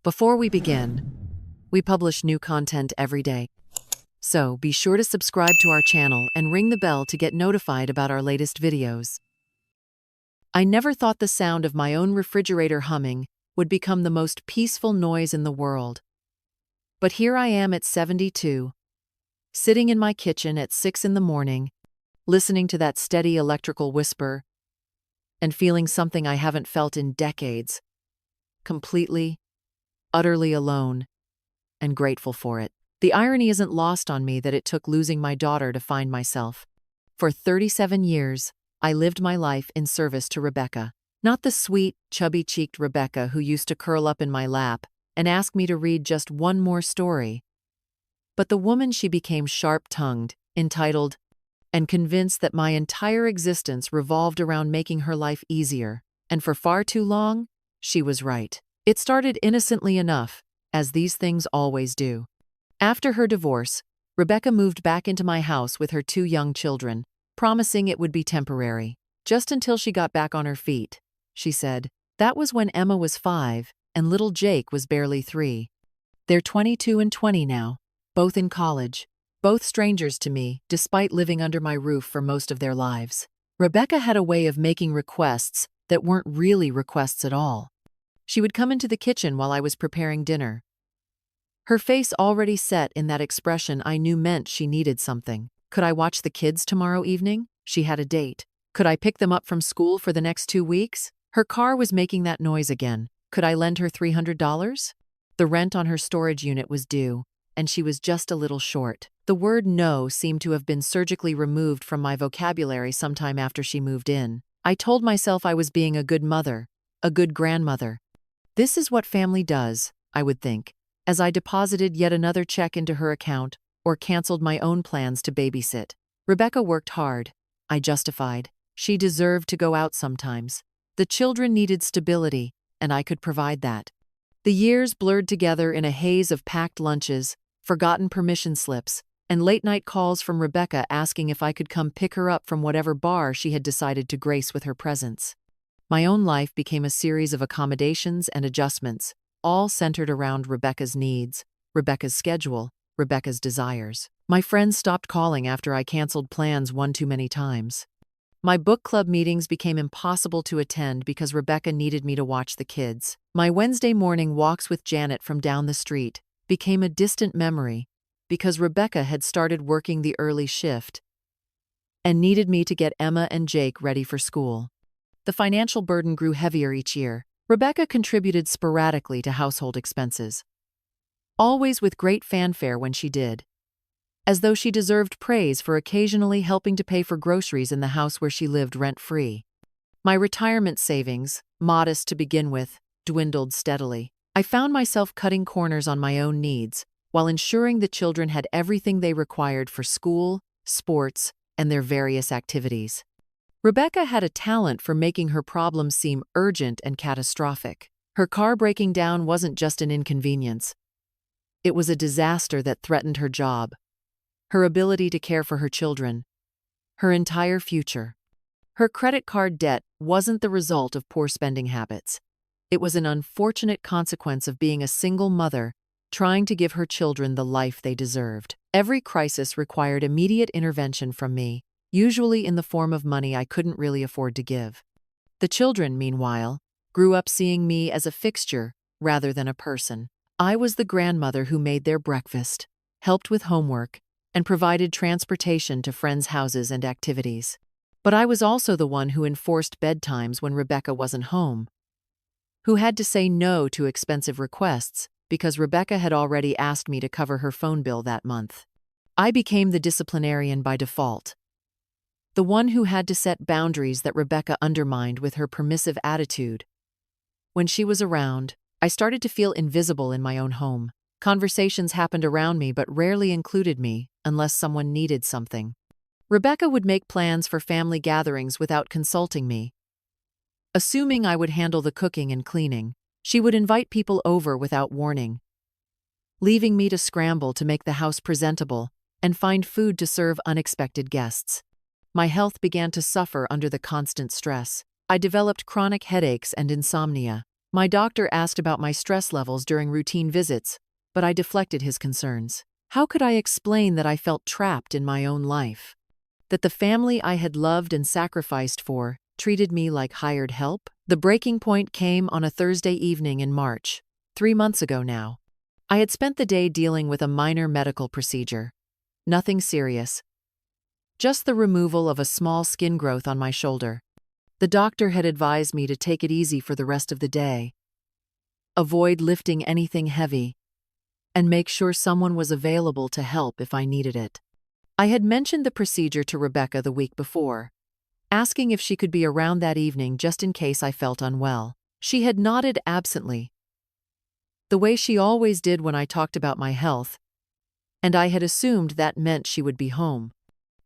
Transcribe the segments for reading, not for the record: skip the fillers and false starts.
Before we begin, we publish new content every day. So be sure to subscribe to our channel and ring the bell to get notified about our latest videos. I never thought the sound of my own refrigerator humming would become the most peaceful noise in the world. But here I am at 72, sitting in my kitchen at 6 in the morning, listening to that steady electrical whisper, and feeling something I haven't felt in decades. Completely, utterly alone, and grateful for it. The irony isn't lost on me that it took losing my daughter to find myself. For 37 years, I lived my life in service to Rebecca. Not the sweet, chubby-cheeked Rebecca who used to curl up in my lap and ask me to read just one more story, but the woman she became sharp-tongued, entitled, and convinced that my entire existence revolved around making her life easier, and for far too long, she was right. It started innocently enough, as these things always do. After her divorce, Rebecca moved back into my house with her 2 young children, promising it would be temporary, just until she got back on her feet, she said. That was when Emma was 5 and little Jake was barely 3. They're 22 and 20 now, both in college, both strangers to me, despite living under my roof for most of their lives. Rebecca had a way of making requests that weren't really requests at all. She would come into the kitchen while I was preparing dinner. Her face already set in that expression I knew meant she needed something. Could I watch the kids tomorrow evening? She had a date. Could I pick them up from school for the next 2 weeks? Her car was making that noise again. Could I lend her $300? The rent on her storage unit was due, and she was just a little short. The word no seemed to have been surgically removed from my vocabulary sometime after she moved in. I told myself I was being a good mother, a good grandmother. This is what family does, I would think, as I deposited yet another check into her account or canceled my own plans to babysit. Rebecca worked hard, I justified. She deserved to go out sometimes. The children needed stability, and I could provide that. The years blurred together in a haze of packed lunches, forgotten permission slips, and late-night calls from Rebecca asking if I could come pick her up from whatever bar she had decided to grace with her presence. My own life became a series of accommodations and adjustments, all centered around Rebecca's needs, Rebecca's schedule, Rebecca's desires. My friends stopped calling after I canceled plans one too many times. My book club meetings became impossible to attend because Rebecca needed me to watch the kids. My Wednesday morning walks with Janet from down the street became a distant memory because Rebecca had started working the early shift and needed me to get Emma and Jake ready for school. The financial burden grew heavier each year. Rebecca contributed sporadically to household expenses, always with great fanfare when she did, as though she deserved praise for occasionally helping to pay for groceries in the house where she lived rent-free. My retirement savings, modest to begin with, dwindled steadily. I found myself cutting corners on my own needs while ensuring the children had everything they required for school, sports, and their various activities. Rebecca had a talent for making her problems seem urgent and catastrophic. Her car breaking down wasn't just an inconvenience. It was a disaster that threatened her job, her ability to care for her children, her entire future. Her credit card debt wasn't the result of poor spending habits. It was an unfortunate consequence of being a single mother trying to give her children the life they deserved. Every crisis required immediate intervention from me, usually in the form of money I couldn't really afford to give. The children, meanwhile, grew up seeing me as a fixture rather than a person. I was the grandmother who made their breakfast, helped with homework, and provided transportation to friends' houses and activities. But I was also the one who enforced bedtimes when Rebecca wasn't home, who had to say no to expensive requests because Rebecca had already asked me to cover her phone bill that month. I became the disciplinarian by default, the one who had to set boundaries that Rebecca undermined with her permissive attitude. When she was around, I started to feel invisible in my own home. Conversations happened around me but rarely included me unless someone needed something. Rebecca would make plans for family gatherings without consulting me. Assuming I would handle the cooking and cleaning, she would invite people over without warning, leaving me to scramble to make the house presentable and find food to serve unexpected guests. My health began to suffer under the constant stress. I developed chronic headaches and insomnia, My doctor asked about my stress levels during routine visits, but I deflected his concerns. How could I explain that I felt trapped in my own life? That the family I had loved and sacrificed for treated me like hired help? The breaking point came on a Thursday evening in March, 3 months ago now. I had spent the day dealing with a minor medical procedure. Nothing serious. Just the removal of a small skin growth on my shoulder. The doctor had advised me to take it easy for the rest of the day. Avoid lifting anything heavy, and make sure someone was available to help if I needed it. I had mentioned the procedure to Rebecca the week before, asking if she could be around that evening just in case I felt unwell. She had nodded absently, the way she always did when I talked about my health, and I had assumed that meant she would be home.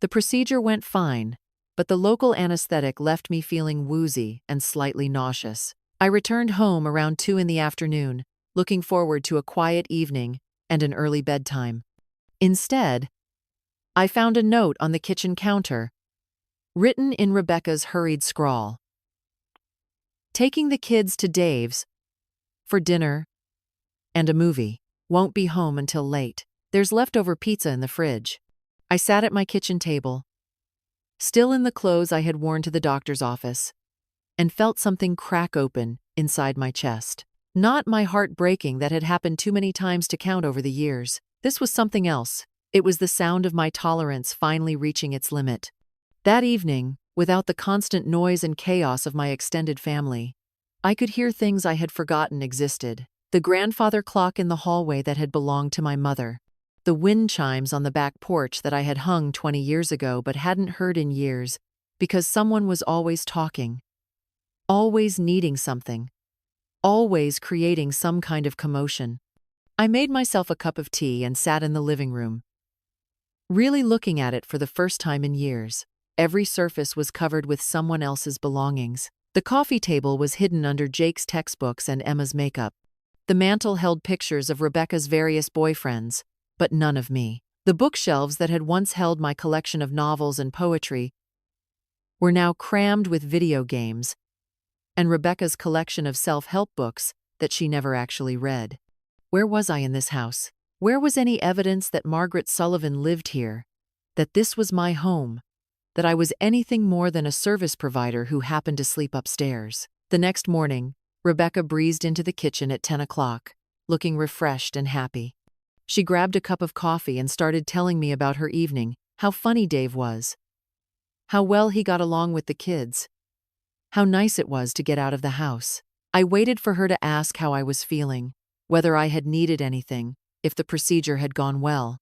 The procedure went fine, but the local anesthetic left me feeling woozy and slightly nauseous. I returned home around 2 in the afternoon, looking forward to a quiet evening and an early bedtime. Instead, I found a note on the kitchen counter, written in Rebecca's hurried scrawl. Taking the kids to Dave's for dinner and a movie. Won't be home until late. There's leftover pizza in the fridge. I sat at my kitchen table, still in the clothes I had worn to the doctor's office, and felt something crack open inside my chest. Not my heart breaking that had happened too many times to count over the years. This was something else. It was the sound of my tolerance finally reaching its limit. That evening, without the constant noise and chaos of my extended family, I could hear things I had forgotten existed. The grandfather clock in the hallway that had belonged to my mother. The wind chimes on the back porch that I had hung 20 years ago but hadn't heard in years because someone was always talking, always needing something, always creating some kind of commotion. I made myself a cup of tea and sat in the living room, really looking at it for the first time in years. Every surface was covered with someone else's belongings. The coffee table was hidden under Jake's textbooks and Emma's makeup. The mantel held pictures of Rebecca's various boyfriends, but none of me. The bookshelves that had once held my collection of novels and poetry were now crammed with video games and Rebecca's collection of self-help books that she never actually read. Where was I in this house? Where was any evidence that Margaret Sullivan lived here, that this was my home, that I was anything more than a service provider who happened to sleep upstairs? The next morning, Rebecca breezed into the kitchen at 10 o'clock, looking refreshed and happy. She grabbed a cup of coffee and started telling me about her evening, how funny Dave was, how well he got along with the kids, how nice it was to get out of the house. I waited for her to ask how I was feeling, whether I had needed anything, if the procedure had gone well.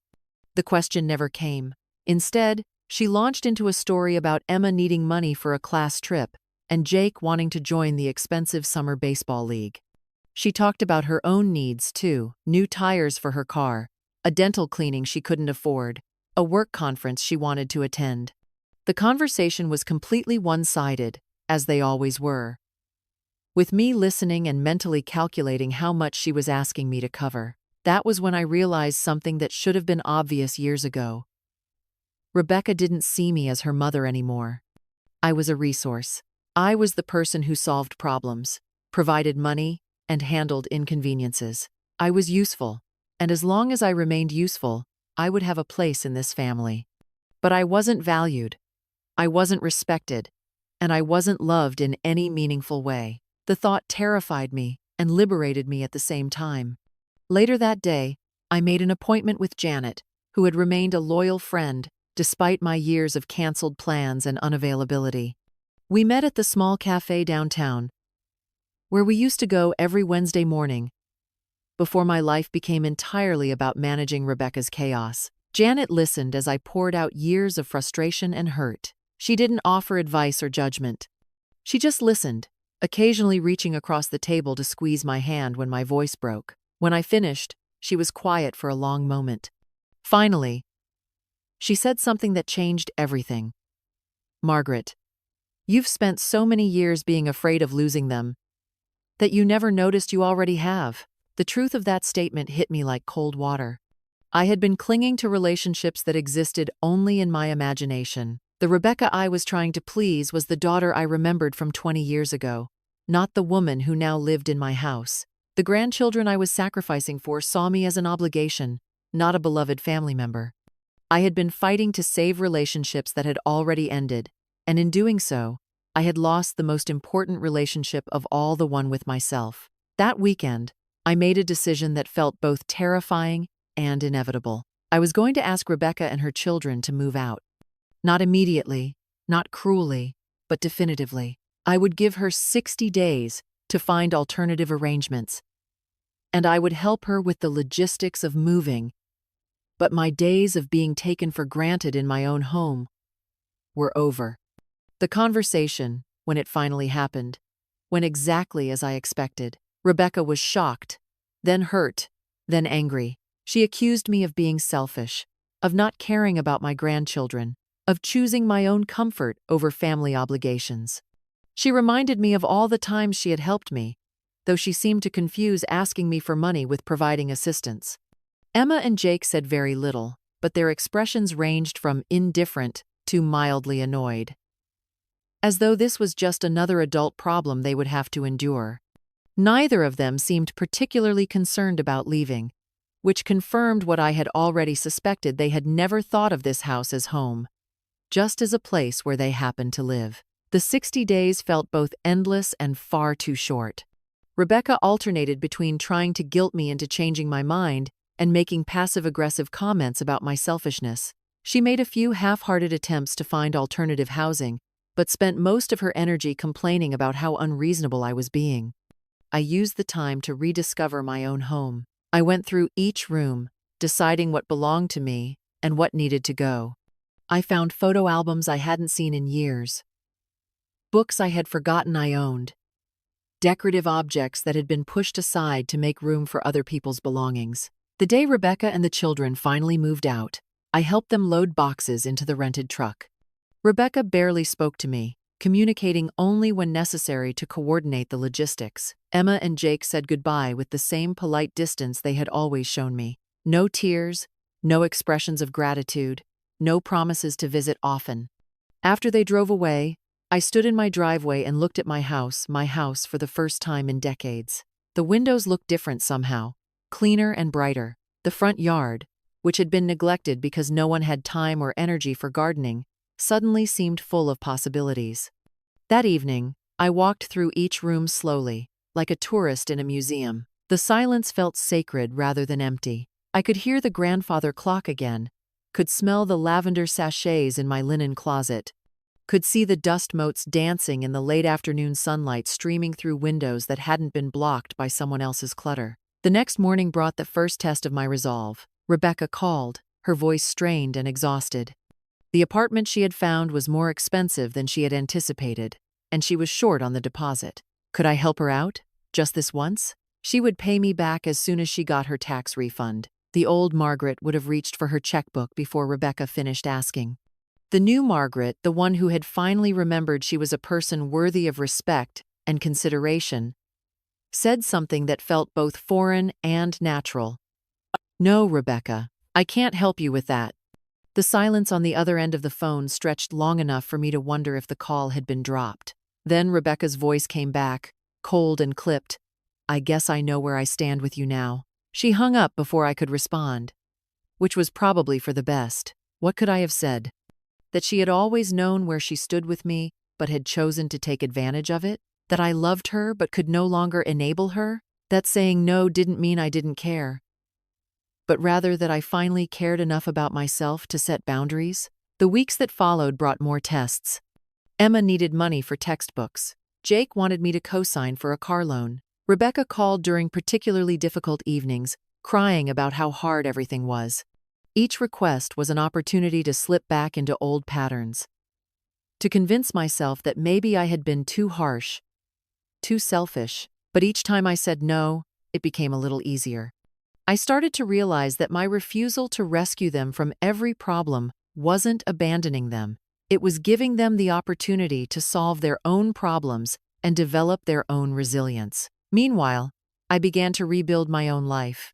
The question never came. Instead, she launched into a story about Emma needing money for a class trip and Jake wanting to join the expensive summer baseball league. She talked about her own needs too: new tires for her car, a dental cleaning she couldn't afford, a work conference she wanted to attend. The conversation was completely one-sided, as they always were, with me listening and mentally calculating how much she was asking me to cover. That was when I realized something that should have been obvious years ago. Rebecca didn't see me as her mother anymore. I was a resource. I was the person who solved problems, provided money, and handled inconveniences. I was useful, and as long as I remained useful, I would have a place in this family. But I wasn't valued, I wasn't respected, and I wasn't loved in any meaningful way. The thought terrified me and liberated me at the same time. Later that day, I made an appointment with Janet, who had remained a loyal friend despite my years of canceled plans and unavailability. We met at the small cafe downtown, where we used to go every Wednesday morning, before my life became entirely about managing Rebecca's chaos. Janet listened as I poured out years of frustration and hurt. She didn't offer advice or judgment. She just listened, occasionally reaching across the table to squeeze my hand when my voice broke. When I finished, she was quiet for a long moment. Finally, she said something that changed everything. "Margaret, you've spent so many years being afraid of losing them that you never noticed you already have." The truth of that statement hit me like cold water. I had been clinging to relationships that existed only in my imagination. The Rebecca I was trying to please was the daughter I remembered from 20 years ago, not the woman who now lived in my house. The grandchildren I was sacrificing for saw me as an obligation, not a beloved family member. I had been fighting to save relationships that had already ended, and in doing so, I had lost the most important relationship of all, the one with myself. That weekend, I made a decision that felt both terrifying and inevitable. I was going to ask Rebecca and her children to move out. Not immediately, not cruelly, but definitively. I would give her 60 days to find alternative arrangements, and I would help her with the logistics of moving. But my days of being taken for granted in my own home were over. The conversation, when it finally happened, went exactly as I expected. Rebecca was shocked, then hurt, then angry. She accused me of being selfish, of not caring about my grandchildren, of choosing my own comfort over family obligations. She reminded me of all the times she had helped me, though she seemed to confuse asking me for money with providing assistance. Emma and Jake said very little, but their expressions ranged from indifferent to mildly annoyed, as though this was just another adult problem they would have to endure. Neither of them seemed particularly concerned about leaving, which confirmed what I had already suspected: they had never thought of this house as home, just as a place where they happened to live. The 60 days felt both endless and far too short. Rebecca alternated between trying to guilt me into changing my mind and making passive-aggressive comments about my selfishness. She made a few half-hearted attempts to find alternative housing, but spent most of her energy complaining about how unreasonable I was being. I used the time to rediscover my own home. I went through each room, deciding what belonged to me and what needed to go. I found photo albums I hadn't seen in years, books I had forgotten I owned, decorative objects that had been pushed aside to make room for other people's belongings. The day Rebecca and the children finally moved out, I helped them load boxes into the rented truck. Rebecca barely spoke to me, communicating only when necessary to coordinate the logistics. Emma and Jake said goodbye with the same polite distance they had always shown me. No tears, no expressions of gratitude, no promises to visit often. After they drove away, I stood in my driveway and looked at my house for the first time in decades. The windows looked different somehow, cleaner and brighter. The front yard, which had been neglected because no one had time or energy for gardening, suddenly seemed full of possibilities. That evening, I walked through each room slowly, like a tourist in a museum. The silence felt sacred rather than empty. I could hear the grandfather clock again, could smell the lavender sachets in my linen closet, could see the dust motes dancing in the late afternoon sunlight streaming through windows that hadn't been blocked by someone else's clutter. The next morning brought the first test of my resolve. Rebecca called, her voice strained and exhausted. The apartment she had found was more expensive than she had anticipated, and she was short on the deposit. Could I help her out? Just this once? She would pay me back as soon as she got her tax refund. The old Margaret would have reached for her checkbook before Rebecca finished asking. The new Margaret, the one who had finally remembered she was a person worthy of respect and consideration, said something that felt both foreign and natural. "No, Rebecca, I can't help you with that." The silence on the other end of the phone stretched long enough for me to wonder if the call had been dropped. Then Rebecca's voice came back, cold and clipped. "I guess I know where I stand with you now." She hung up before I could respond, which was probably for the best. What could I have said? That she had always known where she stood with me, but had chosen to take advantage of it? That I loved her but could no longer enable her? That saying no didn't mean I didn't care, but rather that I finally cared enough about myself to set boundaries? The weeks that followed brought more tests. Emma needed money for textbooks. Jake wanted me to co-sign for a car loan. Rebecca called during particularly difficult evenings, crying about how hard everything was. Each request was an opportunity to slip back into old patterns, to convince myself that maybe I had been too harsh, too selfish. But each time I said no, it became a little easier. I started to realize that my refusal to rescue them from every problem wasn't abandoning them. It was giving them the opportunity to solve their own problems and develop their own resilience. Meanwhile, I began to rebuild my own life.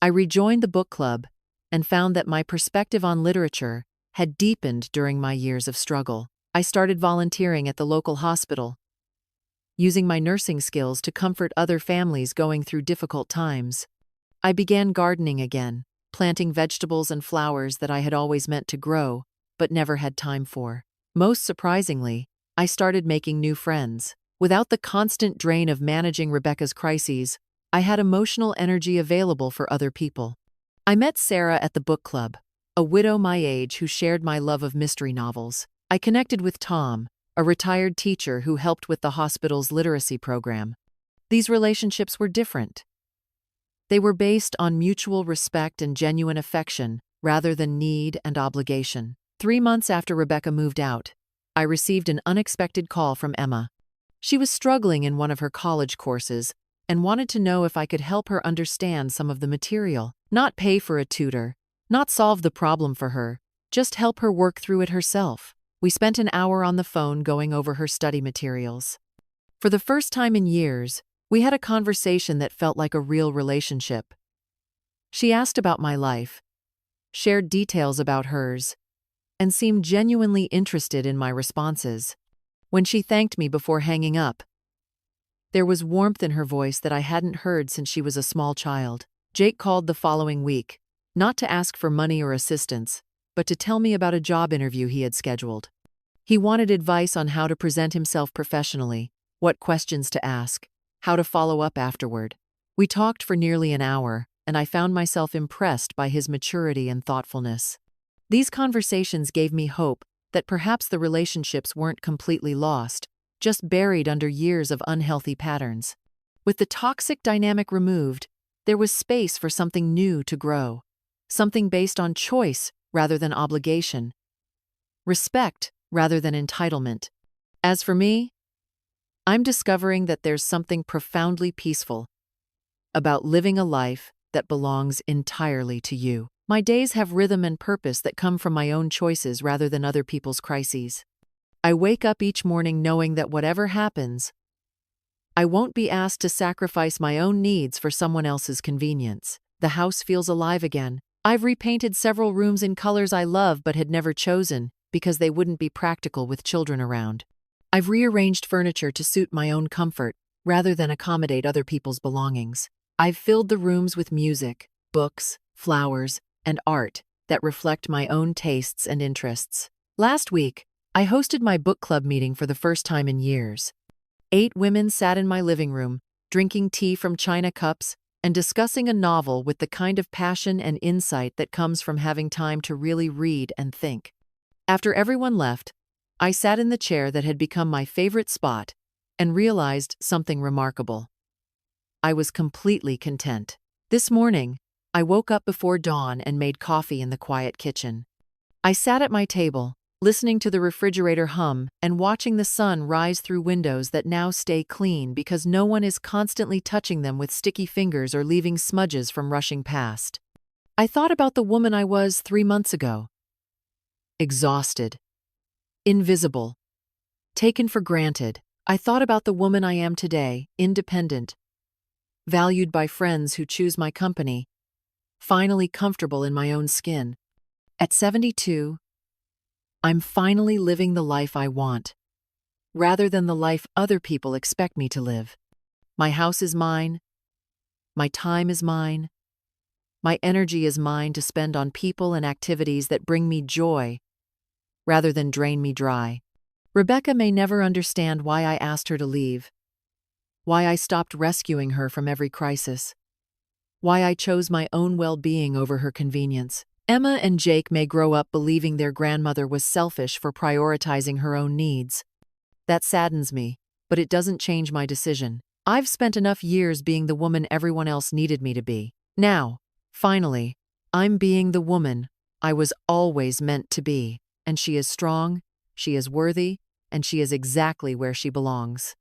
I rejoined the book club and found that my perspective on literature had deepened during my years of struggle. I started volunteering at the local hospital, using my nursing skills to comfort other families going through difficult times. I began gardening again, planting vegetables and flowers that I had always meant to grow, but never had time for. Most surprisingly, I started making new friends. Without the constant drain of managing Rebecca's crises, I had emotional energy available for other people. I met Sarah at the book club, a widow my age who shared my love of mystery novels. I connected with Tom, a retired teacher who helped with the hospital's literacy program. These relationships were different. They were based on mutual respect and genuine affection, rather than need and obligation. 3 months after Rebecca moved out, I received an unexpected call from Emma. She was struggling in one of her college courses and wanted to know if I could help her understand some of the material. Not pay for a tutor, not solve the problem for her, just help her work through it herself. We spent an hour on the phone going over her study materials. For the first time in years, we had a conversation that felt like a real relationship. She asked about my life, shared details about hers, and seemed genuinely interested in my responses. When she thanked me before hanging up, there was warmth in her voice that I hadn't heard since she was a small child. Jake called the following week, not to ask for money or assistance, but to tell me about a job interview he had scheduled. He wanted advice on how to present himself professionally, what questions to ask, how to follow up afterward. We talked for nearly an hour, and I found myself impressed by his maturity and thoughtfulness. These conversations gave me hope that perhaps the relationships weren't completely lost, just buried under years of unhealthy patterns. With the toxic dynamic removed, there was space for something new to grow, something based on choice rather than obligation, respect rather than entitlement. As for me, I'm discovering that there's something profoundly peaceful about living a life that belongs entirely to you. My days have rhythm and purpose that come from my own choices rather than other people's crises. I wake up each morning knowing that whatever happens, I won't be asked to sacrifice my own needs for someone else's convenience. The house feels alive again. I've repainted several rooms in colors I love but had never chosen because they wouldn't be practical with children around. I've rearranged furniture to suit my own comfort rather than accommodate other people's belongings. I've filled the rooms with music, books, flowers, and art that reflect my own tastes and interests. Last week, I hosted my book club meeting for the first time in years. 8 women sat in my living room, drinking tea from china cups and discussing a novel with the kind of passion and insight that comes from having time to really read and think. After everyone left, I sat in the chair that had become my favorite spot and realized something remarkable. I was completely content. This morning, I woke up before dawn and made coffee in the quiet kitchen. I sat at my table, listening to the refrigerator hum and watching the sun rise through windows that now stay clean because no one is constantly touching them with sticky fingers or leaving smudges from rushing past. I thought about the woman I was 3 months ago. Exhausted. Invisible. Taken for granted. I thought about the woman I am today, independent. Valued by friends who choose my company. Finally comfortable in my own skin. At 72, I'm finally living the life I want, rather than the life other people expect me to live. My house is mine. My time is mine. My energy is mine to spend on people and activities that bring me joy, rather than drain me dry. Rebecca may never understand why I asked her to leave, why I stopped rescuing her from every crisis, why I chose my own well-being over her convenience. Emma and Jake may grow up believing their grandmother was selfish for prioritizing her own needs. That saddens me, but it doesn't change my decision. I've spent enough years being the woman everyone else needed me to be. Now, finally, I'm being the woman I was always meant to be, and she is strong, she is worthy, and she is exactly where she belongs.